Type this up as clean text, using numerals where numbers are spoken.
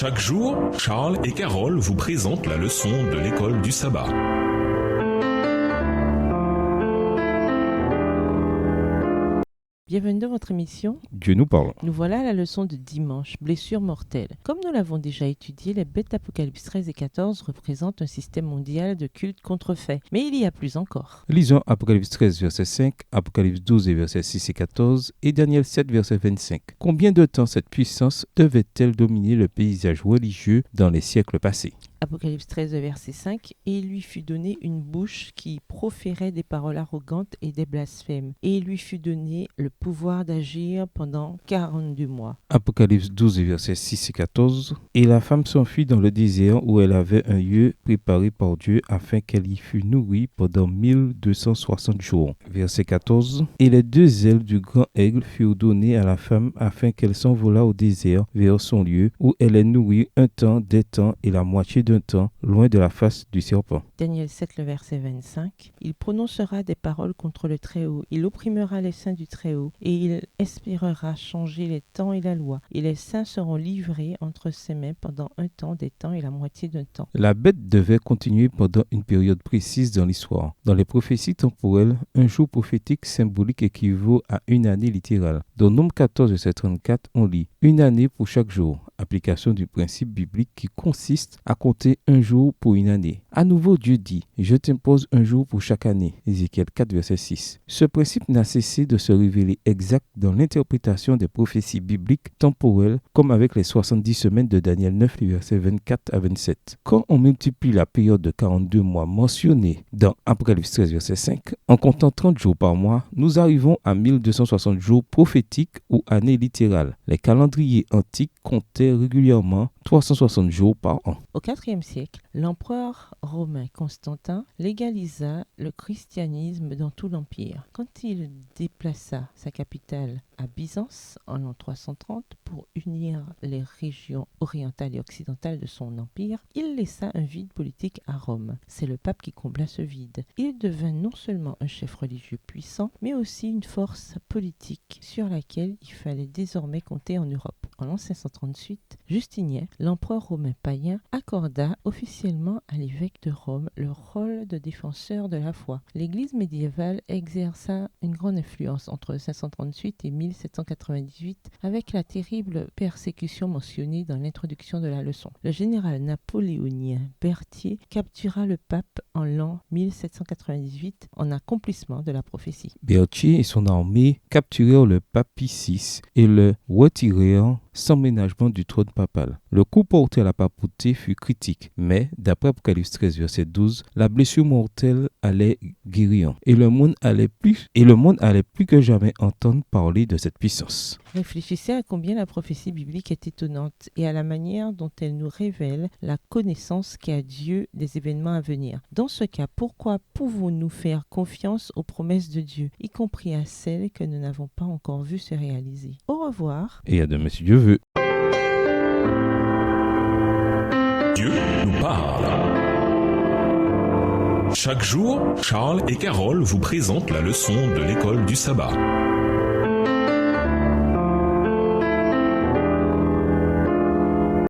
Chaque jour, Charles et Carole vous présentent la leçon de l'école du sabbat. Bienvenue dans votre émission. Dieu nous parle. Nous voilà à la leçon de dimanche, blessure mortelle. Comme nous l'avons déjà étudié, les bêtes d'Apocalypse 13 et 14 représentent un système mondial de culte contrefait. Mais il y a plus encore. Lisons Apocalypse 13, verset 5, Apocalypse 12, versets 6 et 14 et Daniel 7, verset 25. Combien de temps cette puissance devait-elle dominer le paysage religieux dans les siècles passés? Apocalypse 13, verset 5, « Et il lui fut donné une bouche qui proférait des paroles arrogantes et des blasphèmes. Et il lui fut donné le pouvoir d'agir pendant 42 mois. » Apocalypse 12, versets 6 et 14. Et la femme s'enfuit dans le désert où elle avait un lieu préparé par Dieu afin qu'elle y fût nourrie pendant 1260 jours. Verset 14. Et les deux ailes du grand aigle furent données à la femme afin qu'elle s'envolât au désert vers son lieu où elle est nourrie un temps, des temps et la moitié d'un temps, loin de la face du serpent. Daniel 7, le verset 25. « Il prononcera des paroles contre le Très-Haut. Il opprimera les saints du Très-Haut. Et il espérera changer les temps et la loi. Et les saints seront livrés entre ses mains pendant un temps, des temps et la moitié d'un temps. » La bête devait continuer pendant une période précise dans l'histoire. Dans les prophéties temporelles, un jour prophétique symbolique équivaut à une année littérale. Dans Nombre 14, verset 34, on lit « Une année pour chaque jour ». Application du principe biblique qui consiste à compter un jour pour une année. À nouveau, Dieu dit « Je t'impose un jour pour chaque année ». Ézéchiel 4, verset 6. Ce principe n'a cessé de se révéler exact dans l'interprétation des prophéties bibliques temporelles, comme avec les 70 semaines de Daniel 9, versets 24 à 27. Quand on multiplie la période de 42 mois mentionnée dans Apocalypse 13, verset 5, en comptant 30 jours par mois, nous arrivons à 1260 jours prophétiques ou années littérales. Les calendriers antiques comptaient régulièrement 360 jours par an. Au IVe siècle, l'empereur romain Constantin légalisa le christianisme dans tout l'Empire. Quand il déplaça sa capitale à Byzance en l'an 330 pour unir les régions orientales et occidentales de son empire, il laissa un vide politique à Rome. C'est le pape qui combla ce vide. Il devint non seulement un chef religieux puissant, mais aussi une force politique sur laquelle il fallait désormais compter en Europe. En l'an 538, Justinien, l'empereur romain païen, accorda officiellement à l'évêque de Rome le rôle de défenseur de la foi. L'Église médiévale exerça une grande influence entre 538 et 1798 avec la terrible persécution mentionnée dans l'introduction de la leçon. Le général napoléonien Berthier captura le pape en l'an 1798 en accomplissement de la prophétie. Berthier et son armée capturèrent le pape Pie VI et le retirèrent sans ménagement du trône papal. Le coup porté à la papauté fut critique, mais d'après Apocalypse 13, verset 12, la blessure mortelle allait guérir et le monde allait plus que jamais entendre parler de cette puissance. Réfléchissez à combien la prophétie biblique est étonnante et à la manière dont elle nous révèle la connaissance qu'a Dieu des événements à venir. Dans ce cas, pourquoi pouvons-nous faire confiance aux promesses de Dieu, y compris à celles que nous n'avons pas encore vues se réaliser? Au revoir. Et à demain si Dieu veut. Dieu nous parle. Chaque jour, Charles et Carole vous présentent la leçon de l'école du sabbat.